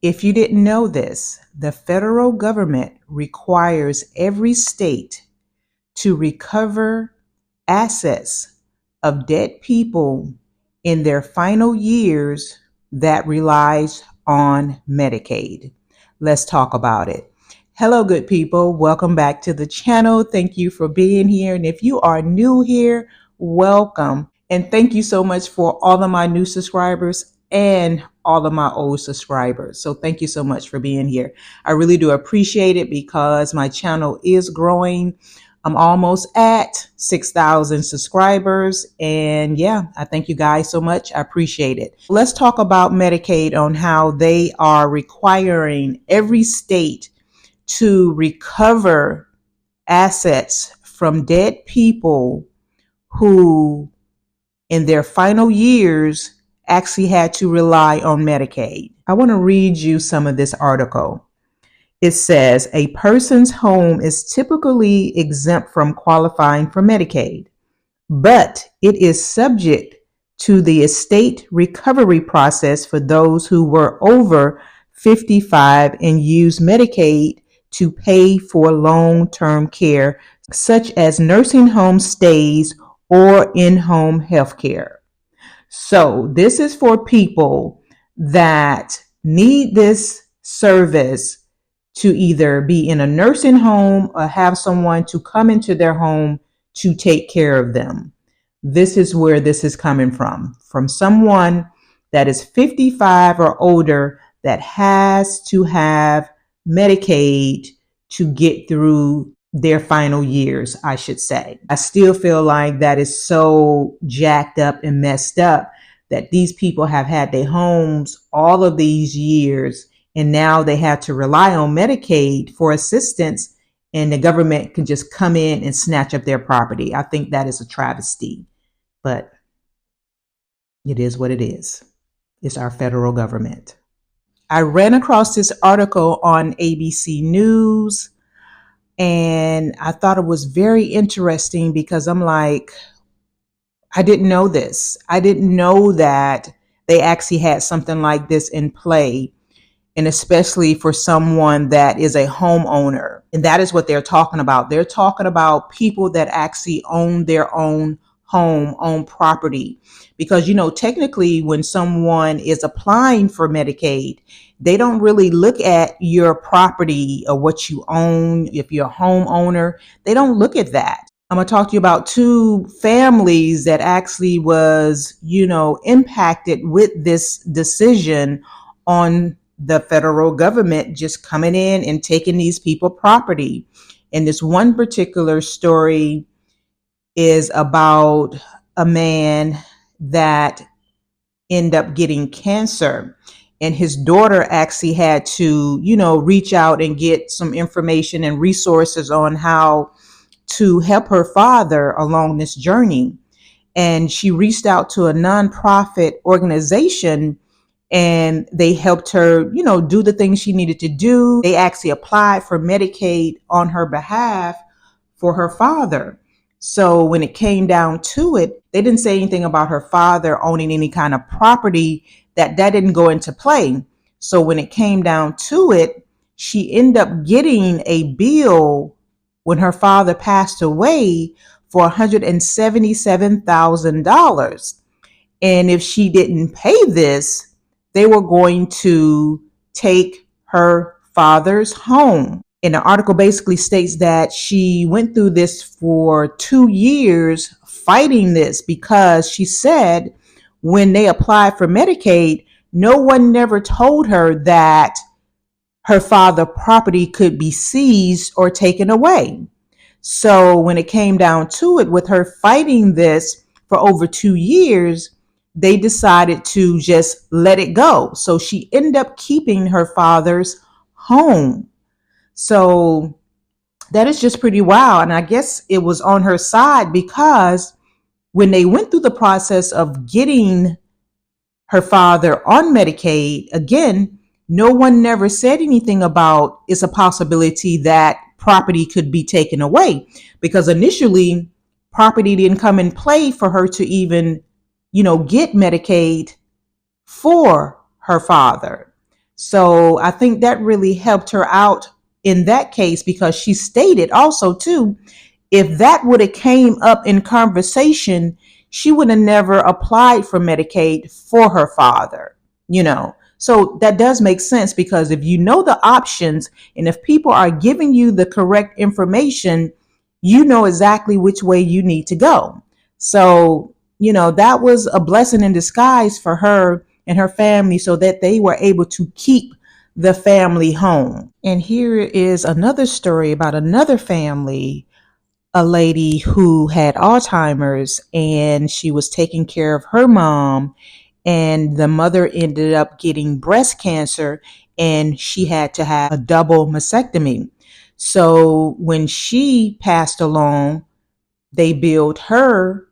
If you didn't know this, the federal government requires every state to recover assets of dead people in their final years that relies on Medicaid. Let's talk about it. Hello, good people. Welcome back to the channel. Thank you for being here. And if you are new here, welcome. And thank you so much for all of my new subscribers and all of my old subscribers. So thank you so much for being here. I really do appreciate it because my channel is growing. I'm almost at 6,000 subscribers. And yeah, I thank you guys so much. I appreciate it. Let's talk about Medicaid on how they are requiring every state to recover assets from dead people who in their final years actually had to rely on Medicaid. I want to read you some of this article. It says a person's home is typically exempt from qualifying for Medicaid, but it is subject to the estate recovery process for those who were over 55 and use Medicaid to pay for long-term care, such as nursing home stays or in-home health care. So this is for people that need this service to either be in a nursing home or have someone to come into their home to take care of them. This is where this is coming from someone that is 55 or older that has to have Medicaid to get through their final years, I should say. I still feel like that is so jacked up and messed up that these people have had their homes all of these years and now they have to rely on Medicaid for assistance and the government can just come in and snatch up their property. I think that is a travesty, but it is what it is. It's our federal government. I ran across this article on ABC News and I thought it was very interesting because I'm like, I didn't know this. I didn't know that they actually had something like this in play. And especially for someone that is a homeowner. And that is what they're talking about. They're talking about people that actually own their own home, own property. Because, technically when someone is applying for Medicaid, they don't really look at your property or what you own. If you're a homeowner, they don't look at that. I'm going to talk to you about two families that actually was, impacted with this decision on the federal government just coming in and taking these people property. And this one particular story is about a man that ended up getting cancer. And his daughter actually had to, reach out and get some information and resources on how to help her father along this journey. And she reached out to a nonprofit organization and they helped her, do the things she needed to do. They actually applied for Medicaid on her behalf for her father. So when it came down to it, they didn't say anything about her father owning any kind of property. That didn't go into play. So when it came down to it, she ended up getting a bill when her father passed away for $177,000. And if she didn't pay this, they were going to take her father's home. And the article basically states that she went through this for 2 years fighting this because she said when they applied for Medicaid, no one never told her that her father's property could be seized or taken away. So when it came down to it, with her fighting this for over 2 years, they decided to just let it go. So she ended up keeping her father's home. So that is just pretty wild. And I guess it was on her side because when they went through the process of getting her father on Medicaid, again, no one never said anything about it's a possibility that property could be taken away because initially property didn't come in play for her to even get Medicaid for her father. So I think that really helped her out in that case, because she stated also too, if that would have came up in conversation, she would have never applied for Medicaid for her father. So that does make sense, because if you know the options and if people are giving you the correct information, you know exactly which way you need to go. So, that was a blessing in disguise for her and her family, so that they were able to keep the family home. And here is another story about another family, a lady who had Alzheimer's, and she was taking care of her mom, and the mother ended up getting breast cancer, and she had to have a double mastectomy. So when she passed along, they billed her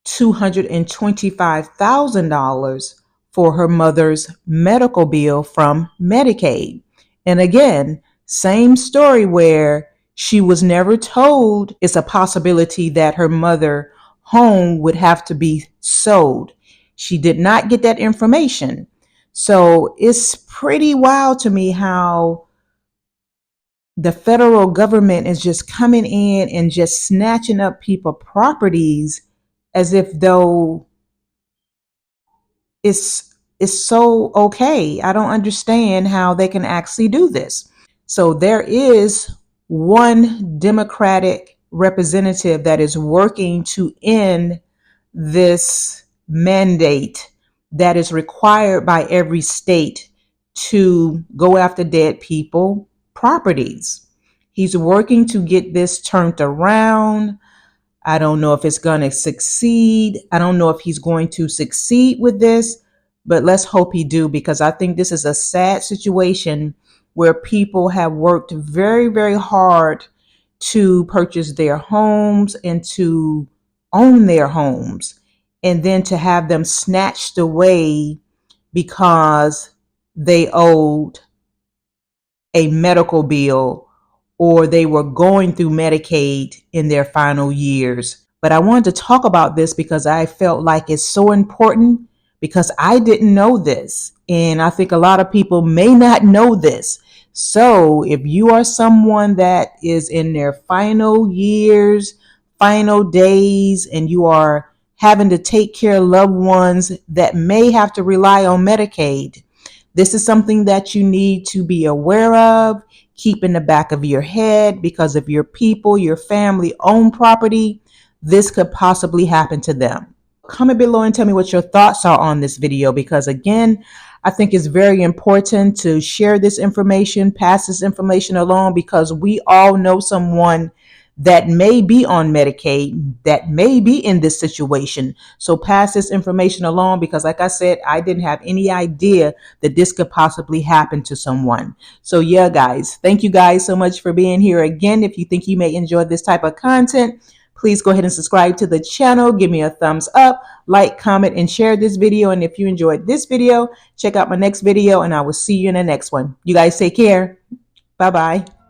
$225,000 for her mother's medical bill from Medicaid. And again, same story where she was never told it's a possibility that her mother home would have to be sold. She did not get that information. So it's pretty wild to me how the federal government is just coming in and just snatching up people properties as if though it's so okay. I don't understand how they can actually do this. So there is one Democratic representative that is working to end this mandate that is required by every state to go after dead people properties. He's working to get this turned around. I don't know if it's going to succeed. I don't know if he's going to succeed with this, but let's hope he do, because I think this is a sad situation where people have worked very, very hard to purchase their homes and to own their homes, and then to have them snatched away because they owed a medical bill or they were going through Medicaid in their final years. But I wanted to talk about this because I felt like it's so important, because I didn't know this. And I think a lot of people may not know this. So if you are someone that is in their final years, final days, and you are having to take care of loved ones that may have to rely on Medicaid, this is something that you need to be aware of, keep in the back of your head, because if your people, your family own property, this could possibly happen to them. Comment below and tell me what your thoughts are on this video, because again, I think it's very important to share this information, pass this information along, because we all know someone that may be on Medicaid, that may be in this situation. So pass this information along, because like I said, I didn't have any idea that this could possibly happen to someone. So yeah, guys, thank you guys so much for being here. Again, if you think you may enjoy this type of content, please go ahead and subscribe to the channel. Give me a thumbs up, like, comment, and share this video. And if you enjoyed this video, check out my next video, and I will see you in the next one. You guys take care. Bye-bye.